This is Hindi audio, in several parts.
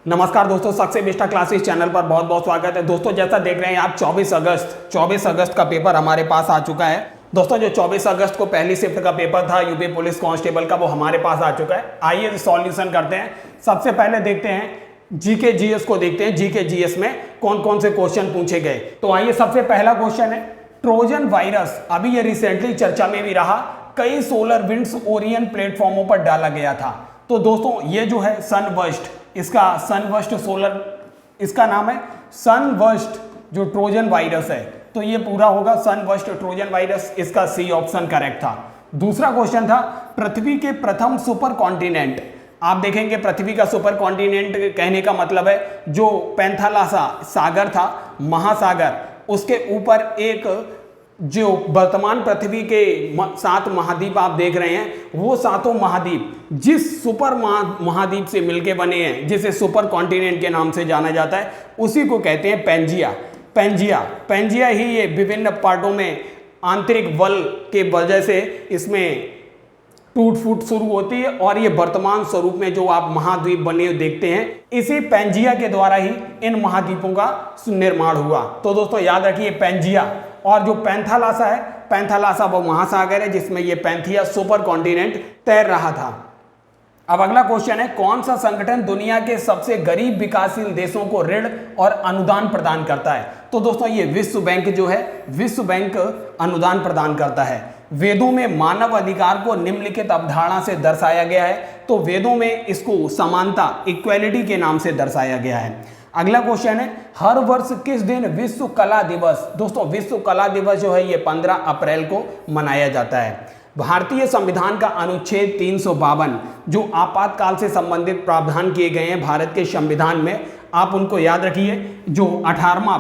नमस्कार दोस्तों, सक्सेस बिस्टा क्लासेस चैनल पर बहुत बहुत स्वागत है। दोस्तों जैसा देख रहे हैं आप 24 अगस्त का पेपर हमारे पास आ चुका है। दोस्तों जो 24 अगस्त को पहली शिफ्ट का पेपर था यूपी पुलिस कांस्टेबल का, वो हमारे पास आ चुका है। आइए सॉल्यूशन करते हैं। सबसे पहले देखते हैं जीके जीएस को, देखते हैं जीके जीएस में कौन कौन से क्वेश्चन पूछे गए। तो आइए, सबसे पहला क्वेश्चन है ट्रोजन वायरस। अभी ये रिसेंटली चर्चा में भी रहा, कई सोलर विंड्स ओरियन प्लेटफॉर्मों पर डाला गया था। तो दोस्तों ये जो है सनबर्स्ट, इसका सनबर्स्ट सोलर, इसका नाम है सनबर्स्ट जो ट्रोजन वायरस है। तो ये पूरा होगा सनबर्स्ट ट्रोजन वायरस, इसका सी ऑप्शन करेक्ट था। दूसरा क्वेश्चन था पृथ्वी के प्रथम सुपर कॉन्टिनेंट। आप देखेंगे पृथ्वी का सुपर कॉन्टिनेंट कहने का मतलब है जो पैंथालासा सागर था, महासागर, उसके ऊपर एक जो वर्तमान पृथ्वी के 7 महाद्वीप आप देख रहे हैं, वो 7 महाद्वीप जिस सुपर महाद्वीप से मिलके बने हैं, जिसे सुपर कॉन्टिनेंट के नाम से जाना जाता है, उसी को कहते हैं पेंजिया ही ये विभिन्न पार्टों में आंतरिक बल के वजह से इसमें टूट फूट शुरू होती है और ये वर्तमान स्वरूप में जो आप महाद्वीप बने देखते हैं, इसी पेंजिया के द्वारा ही इन महाद्वीपों का निर्माण हुआ। तो दोस्तों याद रखिए पेंजिया। और जो पैंथालासा है, पैंथालासा वो महासागर है जिसमें ये पैंथिया सुपर कॉन्टिनेंट तैर रहा था। अब अगला क्वेश्चन है कौन सा संगठन दुनिया के सबसे गरीब विकासशील देशों को ऋण और अनुदान प्रदान करता है? तो दोस्तों ये विश्व बैंक जो है, विश्व बैंक अनुदान प्रदान करता है। वेदों में मानव अधिकार को निम्नलिखित अवधारणा से दर्शाया गया है। तो वेदों में इसको समानता, इक्वेलिटी के नाम से दर्शाया गया है। अगला क्वेश्चन है हर वर्ष किस दिन विश्व कला दिवस? दोस्तों विश्व कला दिवस जो है ये 15 अप्रैल को मनाया जाता है। भारतीय संविधान का अनुच्छेद 352 जो आपातकाल से संबंधित प्रावधान किए गए हैं भारत के संविधान में, आप उनको याद रखिए। जो 18वां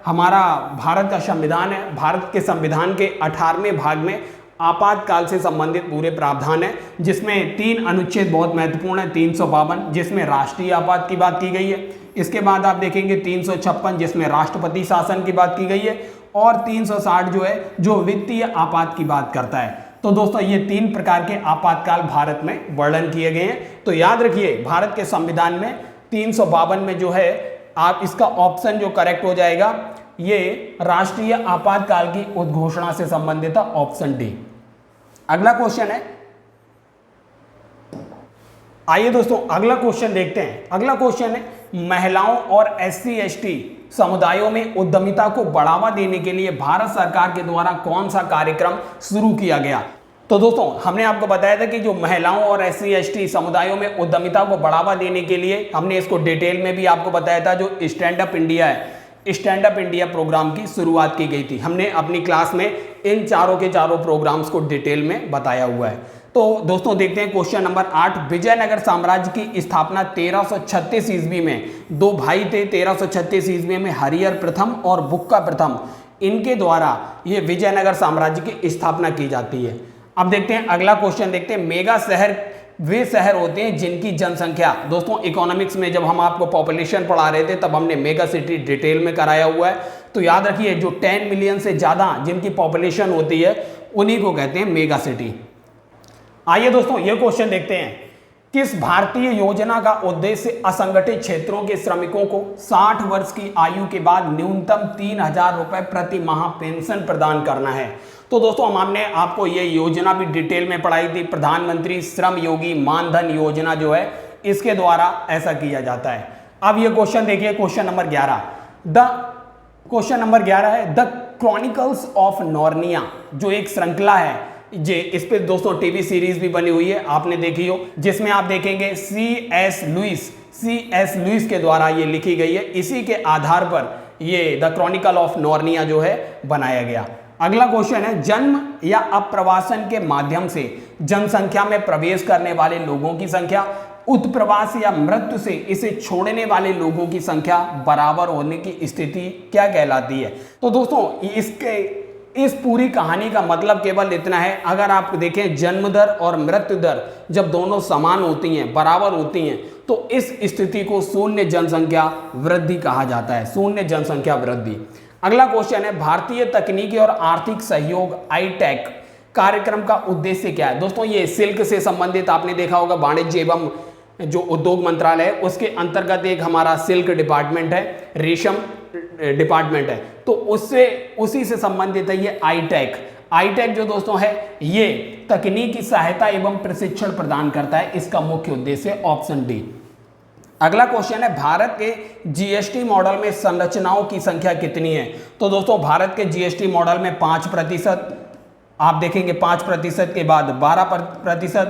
हमारा भारत का संविधान है, भारत के संविधान के 18वें भाग में आपातकाल से संबंधित पूरे प्रावधान है, जिसमें 3 अनुच्छेद बहुत महत्वपूर्ण है। 352 जिसमें राष्ट्रीय आपात की बात की गई है, इसके बाद आप देखेंगे 356 जिसमें राष्ट्रपति शासन की बात की गई है, और 360 जो है जो वित्तीय आपात की बात करता है। तो दोस्तों ये 3 प्रकार के आपातकाल भारत में वर्णन किए गए हैं। तो याद रखिए भारत के संविधान में 352 में जो है, आप इसका ऑप्शन जो करेक्ट हो जाएगा ये राष्ट्रीय आपातकाल की उद्घोषणा से संबंधित है, ऑप्शन डी। अगला क्वेश्चन है, आइए दोस्तों अगला क्वेश्चन देखते हैं। अगला क्वेश्चन है महिलाओं और SC/ST समुदायों में उद्यमिता को बढ़ावा देने के लिए भारत सरकार के द्वारा कौन सा कार्यक्रम शुरू किया गया? तो दोस्तों हमने आपको बताया था कि जो महिलाओं और SC/ST समुदायों में उद्यमिता को बढ़ावा देने के लिए हमने इसको डिटेल में भी आपको बताया था। जो स्टैंड अप इंडिया है, स्टैंड अप इंडिया प्रोग्राम की शुरुआत की गई थी। हमने अपनी क्लास में इन चारों के चारों प्रोग्राम्स को डिटेल में बताया हुआ है। तो दोस्तों देखते हैं क्वेश्चन नंबर 8। विजयनगर साम्राज्य की स्थापना 1336 ईस्वी में 2 भाई थे। 1336 ईस्वी में हरिहर प्रथम और बुक्का प्रथम, इनके द्वारा ये विजयनगर साम्राज्य की स्थापना की जाती है। अब देखते हैं अगला क्वेश्चन, देखते हैं मेगा शहर वे शहर होते हैं जिनकी जनसंख्या, दोस्तों इकोनॉमिक्स में जब हम आपको पॉपुलेशन पढ़ा रहे थे तब हमने मेगा सिटी डिटेल में कराया हुआ है। तो याद रखिए जो 10 मिलियन से ज़्यादा जिनकी पॉपुलेशन होती है उन्हीं को कहते हैं मेगा सिटी। आइए दोस्तों ये क्वेश्चन देखते हैं, किस भारतीय योजना का उद्देश्य असंगठित क्षेत्रों के श्रमिकों को 60 वर्ष की आयु के बाद न्यूनतम 3000 रुपए प्रति माह पेंशन प्रदान करना है? तो दोस्तों हमने आपको ये योजना भी डिटेल में पढ़ाई थी। प्रधानमंत्री श्रम योगी मानधन योजना जो है, इसके द्वारा ऐसा किया जाता है। अब ये क्वेश्चन देखिए, क्वेश्चन नंबर 11। क्वेश्चन नंबर 11 है द क्रॉनिकल्स ऑफ नॉर्निया, जो एक श्रृंखला है, इस पे दोस्तों टीवी सीरीज भी बनी हुई है, आपने देखी हो, जिसमें आप देखेंगे C.S. लुइस के द्वारा ये लिखी गई है। इसी के आधार पर ये द क्रॉनिकल ऑफ नॉर्निया जो है बनाया गया। अगला क्वेश्चन है जन्म या अप्रवासन के माध्यम से जनसंख्या में प्रवेश करने वाले लोगों की संख्या, उत्प्रवास या मृत्यु से इसे छोड़ने वाले लोगों की संख्या बराबर होने की स्थिति क्या कहलाती है? तो दोस्तों इस पूरी कहानी का मतलब केवल इतना है, अगर आप देखें जन्म दर और मृत्यु दर जब दोनों समान होती हैं, बराबर होती हैं, तो इस स्थिति को शून्य जनसंख्या वृद्धि कहा जाता है, शून्य जनसंख्या वृद्धि। अगला क्वेश्चन है भारतीय तकनीकी और आर्थिक सहयोग ITEC कार्यक्रम का उद्देश्य क्या है? दोस्तों ये सिल्क से संबंधित आपने देखा होगा, वाणिज्य एवं जो उद्योग मंत्रालय है उसके अंतर्गत एक हमारा सिल्क डिपार्टमेंट है, रेशम डिपार्टमेंट है, तो उससे उसी से संबंधित है ये आईटेक। आईटेक जो दोस्तों है ये तकनीकी सहायता एवं प्रशिक्षण प्रदान करता है, इसका मुख्य उद्देश्य ऑप्शन डी। अगला क्वेश्चन है भारत के जीएसटी मॉडल में संरचनाओं की संख्या कितनी है? तो दोस्तों भारत के जीएसटी मॉडल में 5%, आप देखेंगे 5% के बाद 12%,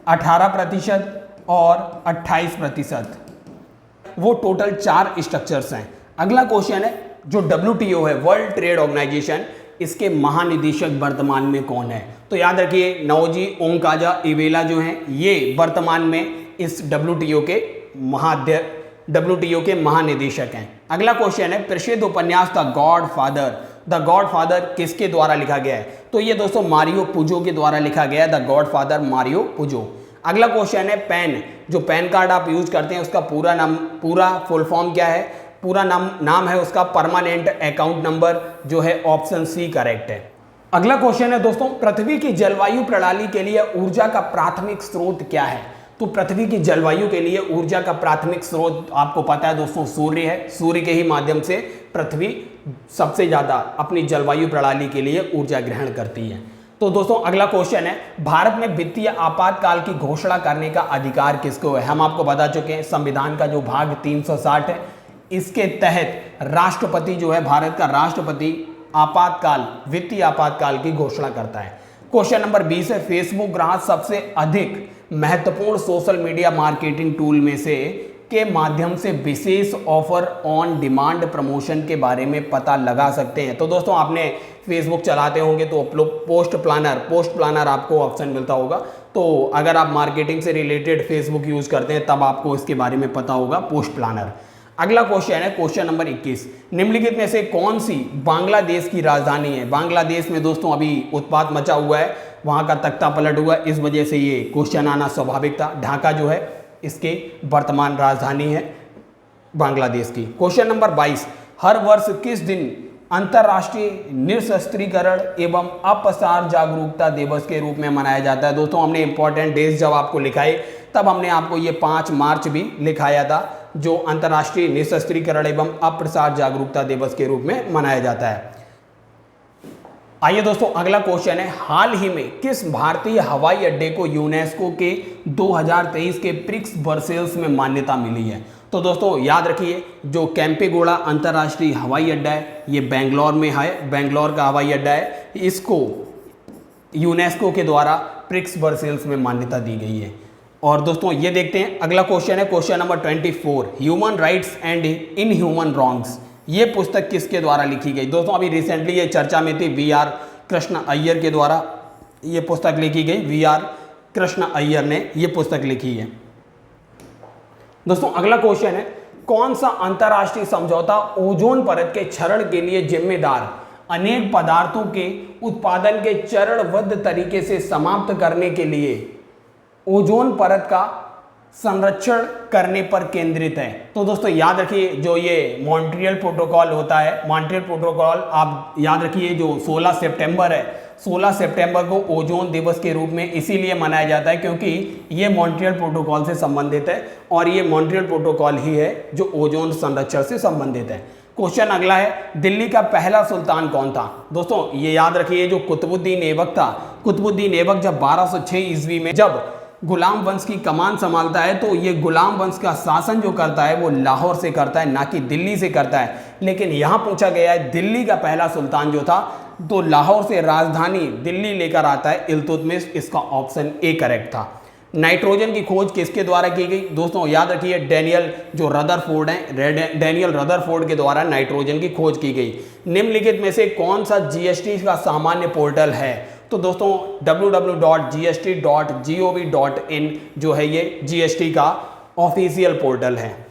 18% और 28%, वो टोटल 4 स्ट्रक्चर्स हैं। अगला क्वेश्चन है जो WTO है, वर्ल्ड ट्रेड ऑर्गेनाइजेशन, इसके महानिदेशक वर्तमान में कौन है? तो याद रखिए नौजी ओंकाजा-इवेला जो हैं ये वर्तमान में इस WTO के महानिदेशक हैं। अगला क्वेश्चन है प्रसिद्ध उपन्यास द गॉड फादर किसके द्वारा लिखा गया है? तो ये दोस्तों मारियो पुजो के द्वारा लिखा गया है, द गॉड फादर मारियो पुजो। अगला क्वेश्चन है पेन, जो पैन कार्ड आप यूज करते हैं उसका पूरा फुल फॉर्म क्या है? पूरा नाम है उसका परमानेंट अकाउंट नंबर, जो है ऑप्शन सी करेक्ट है। अगला क्वेश्चन है दोस्तों पृथ्वी की जलवायु प्रणाली के लिए ऊर्जा का प्राथमिक स्रोत क्या है? तो पृथ्वी की जलवायु के लिए ऊर्जा का प्राथमिक स्रोत आपको पता है दोस्तों सूर्य है। सूर्य के ही माध्यम से पृथ्वी सबसे ज्यादा अपनी जलवायु प्रणाली के लिए ऊर्जा ग्रहण करती है। तो दोस्तों अगला क्वेश्चन है भारत में वित्तीय आपातकाल की घोषणा करने का अधिकार किसको है? हम आपको बता चुके हैं संविधान का जो भाग 360 है, इसके तहत राष्ट्रपति जो है, भारत का राष्ट्रपति वित्तीय आपातकाल की घोषणा करता है। क्वेश्चन नंबर 20 है फेसबुक ग्राहक सबसे अधिक महत्वपूर्ण सोशल मीडिया मार्केटिंग टूल में से के माध्यम से विशेष ऑफर ऑन डिमांड प्रमोशन के बारे में पता लगा सकते हैं। तो दोस्तों आपने फेसबुक चलाते होंगे तो पोस्ट प्लानर आपको ऑप्शन मिलता होगा। तो अगर आप मार्केटिंग से रिलेटेड फेसबुक यूज करते हैं तब आपको इसके बारे में पता होगा, पोस्ट प्लानर। अगला क्वेश्चन है क्वेश्चन नंबर 21, निम्नलिखित में से कौन सी बांग्लादेश की राजधानी है? बांग्लादेश में दोस्तों अभी उत्पात मचा हुआ है, वहां का तख्ता पलट हुआ, इस वजह से ये क्वेश्चन आना स्वाभाविक था। ढाका जो है इसके वर्तमान राजधानी है बांग्लादेश की। क्वेश्चन नंबर 22, हर वर्ष किस दिन अंतर्राष्ट्रीय निशस्त्रीकरण एवं अपसार जागरूकता दिवस के रूप में मनाया जाता है? दोस्तों हमने इंपॉर्टेंट डेज जब आपको लिखाए तब हमने आपको ये 5 मार्च भी लिखाया था, जो अंतर्राष्ट्रीय निशस्त्रीकरण एवं अप्रसार जागरूकता दिवस के रूप में मनाया जाता है। आइए दोस्तों अगला क्वेश्चन है हाल ही में किस भारतीय हवाई अड्डे को यूनेस्को के 2023 के प्रिक्स ब्रसेल्स में मान्यता मिली है? तो दोस्तों याद रखिए जो केम्पेगौड़ा अंतर्राष्ट्रीय हवाई अड्डा है ये बेंगलोर में है, बेंगलोर का हवाई अड्डा है, इसको यूनेस्को के द्वारा प्रिक्स ब्रसेल्स में मान्यता दी गई है। और दोस्तों ये देखते हैं अगला क्वेश्चन है question number 24, human rights and inhuman wrongs, ये पुस्तक किसके द्वारा लिखी गई? दोस्तों अभी रिसेंटली ये चर्चा में थी, VR कृष्ण अय्यर के द्वारा ये पुस्तक लिखी गई। VR कृष्ण अय्यर ने ये पुस्तक लिखी है। दोस्तों अगला क्वेश्चन है कौन सा अंतर्राष्ट्रीय समझौता ओजोन परत के क्षरण के लिए जिम्मेदार अनेक पदार्थों के उत्पादन के चरणबद्ध तरीके से समाप्त करने के लिए ओजोन परत का संरक्षण करने पर केंद्रित है? तो दोस्तों याद रखिए जो ये मॉन्ट्रियल प्रोटोकॉल होता है, मॉन्ट्रियल प्रोटोकॉल आप याद रखिए जो 16 सितंबर है, 16 सितंबर को ओजोन दिवस के रूप में इसीलिए मनाया जाता है क्योंकि ये मॉन्ट्रियल प्रोटोकॉल से संबंधित है और ये मॉन्ट्रियल प्रोटोकॉल ही है जो ओजोन संरक्षण से संबंधित है। क्वेश्चन अगला है दिल्ली का पहला सुल्तान कौन था? दोस्तों ये याद रखिए जो कुतुबुद्दीन ऐबक था, कुतुबुद्दीन ऐबक जब 1206 ईस्वी में जब गुलाम वंश की कमान संभालता है तो ये गुलाम वंश का शासन जो करता है वो लाहौर से करता है, ना कि दिल्ली से करता है। लेकिन यहाँ पूछा गया है दिल्ली का पहला सुल्तान जो था तो लाहौर से राजधानी दिल्ली लेकर आता है इल्तुतमिश, इसका ऑप्शन ए करेक्ट था। नाइट्रोजन की खोज किसके द्वारा की गई? दोस्तों याद रखिए डेनियल जो रदरफोर्ड हैं, डेनियल रदरफोर्ड के द्वारा नाइट्रोजन की खोज की गई। निम्नलिखित में से कौन सा जीएसटी का सामान्य पोर्टल है? तो दोस्तों www.gst.gov.in जो है ये जीएसटी का ऑफिशियल पोर्टल है।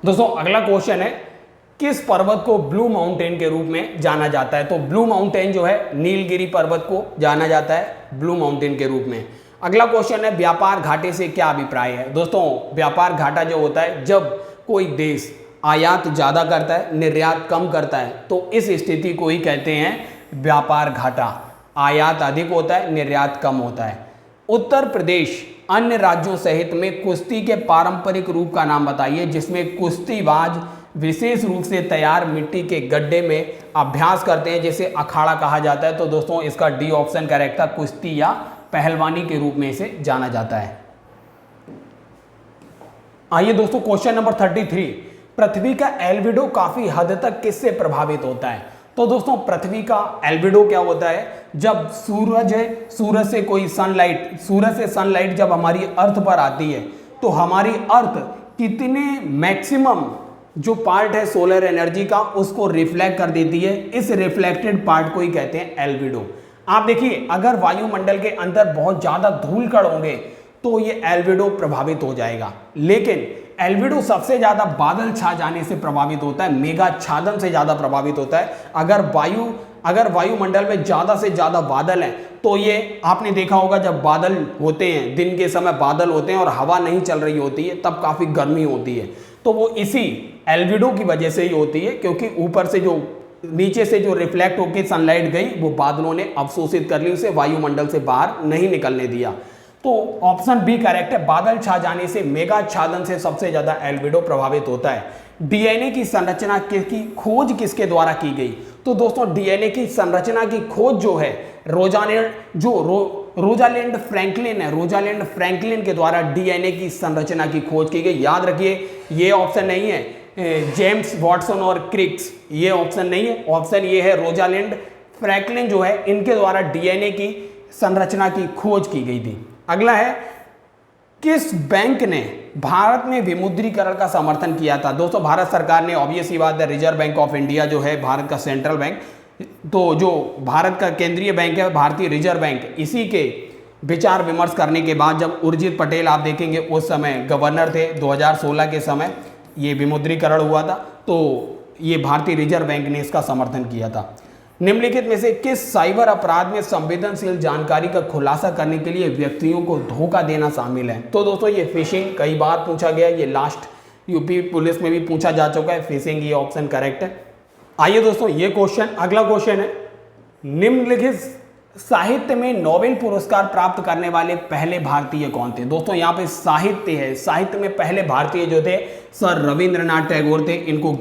दोस्तों अगला क्वेश्चन है किस पर्वत को ब्लू माउंटेन के रूप में जाना जाता है? तो ब्लू माउंटेन जो है नीलगिरी पर्वत को जाना जाता है ब्लू माउंटेन के रूप में। अगला क्वेश्चन है व्यापार घाटे से क्या अभिप्राय है? दोस्तों व्यापार घाटा जो होता है जब कोई देश आयात ज्यादा करता है निर्यात कम करता है तो इस स्थिति को ही कहते हैं व्यापार घाटा। आयात अधिक होता है निर्यात कम होता है। उत्तर प्रदेश अन्य राज्यों सहित में कुश्ती के पारंपरिक रूप का नाम बताइए जिसमें कुश्तीबाज विशेष रूप से तैयार मिट्टी के गड्ढे में अभ्यास करते हैं, जिसे अखाड़ा कहा जाता है। तो दोस्तों इसका डी ऑप्शन करेक्ट था, कुश्ती या पहलवानी के रूप में इसे जाना जाता है। आइए दोस्तों क्वेश्चन नंबर 33, पृथ्वी का एल्बिडो काफी हद तक किससे प्रभावित होता है? तो दोस्तों पृथ्वी का एल्बिडो क्या होता है? जब सूरज से सनलाइट जब हमारी अर्थ पर आती है तो हमारी अर्थ कितने मैक्सिमम जो पार्ट है सोलर एनर्जी का उसको रिफ्लेक्ट कर देती है। इस रिफ्लेक्टेड पार्ट को ही कहते हैं एल्बिडो। आप देखिए अगर वायुमंडल के अंदर बहुत ज्यादा धूल कण होंगे तो ये एल्बिडो प्रभावित हो जाएगा, लेकिन एल्बिडो सबसे ज्यादा बादल छा जाने से प्रभावित होता है, मेघाच्छादन से ज्यादा प्रभावित होता है। अगर वायुमंडल में ज्यादा से ज्यादा बादल हैं तो ये आपने देखा होगा जब बादल होते हैं, दिन के समय बादल होते हैं और हवा नहीं चल रही होती है तब काफी गर्मी होती है, तो वो इसी एल्बिडो की वजह से ही होती है, क्योंकि ऊपर से जो नीचे से जो रिफ्लेक्ट होकर सनलाइट गई वो बादलों ने अवशोषित कर ली, उसे वायुमंडल से बाहर नहीं निकलने दिया। तो ऑप्शन बी करेक्ट है, बादल छा जाने से मेघाच्छादन से सबसे ज्यादा एल्बिडो प्रभावित होता है। डीएनए की संरचना की खोज किसके द्वारा की गई? तो दोस्तों डीएनए की संरचना की खोज जो है रोजालिंड फ्रैंकलिन के द्वारा डीएनए की संरचना की खोज की गई। याद रखिए ये ऑप्शन नहीं है जेम्स वाटसन और क्रिक्स, ये ऑप्शन नहीं है, ऑप्शन ये है रोजालिंड फ्रैंकलिन जो है इनके द्वारा डीएनए की संरचना की खोज की गई थी। अगला है, किस बैंक ने भारत में विमुद्रीकरण का समर्थन किया था? दोस्तों भारत सरकार ने, ऑब्वियस ही बात है, रिजर्व बैंक ऑफ इंडिया जो है भारत का सेंट्रल बैंक, तो जो भारत का केंद्रीय बैंक है भारतीय रिजर्व बैंक, इसी के विचार विमर्श करने के बाद जब उर्जित पटेल आप देखेंगे उस समय गवर्नर थे, 2016 के समय ये विमुद्रीकरण हुआ था, तो ये भारतीय रिजर्व बैंक ने इसका समर्थन किया था। निम्नलिखित में से किस साइबर अपराध में संवेदनशील जानकारी का खुलासा करने के लिए व्यक्तियों को धोखा देना शामिल है? तो दोस्तों ये फिशिंग कई बार पूछा गया, ये लास्ट यूपी पुलिस में भी पूछा जा चुका है, फिशिंग ये ऑप्शन करेक्ट है। आइए दोस्तों ये क्वेश्चन, अगला क्वेश्चन है, निम्नलिखित साहित्य में नोबेल पुरस्कार प्राप्त करने वाले पहले भारतीय कौन थे? दोस्तों यहाँ पे साहित्य है, साहित्य में पहले भारतीय जो थे सर रविंद्रनाथ टैगोर थे। इनको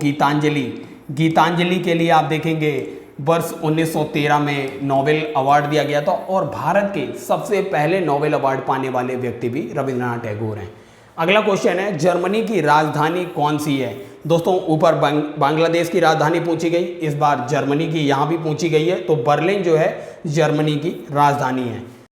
गीतांजलि के लिए आप देखेंगे वर्ष 1913 में नोबेल अवार्ड दिया गया था, और भारत के सबसे पहले नोबेल अवार्ड पाने वाले व्यक्ति भी रविंद्रनाथ टैगोर हैं। अगला क्वेश्चन है, जर्मनी की राजधानी कौन सी है? दोस्तों ऊपर बांग्लादेश की राजधानी पूछी गई, इस बार जर्मनी की यहाँ भी पूछी गई है, तो बर्लिन जो है जर्मनी की राजधानी है।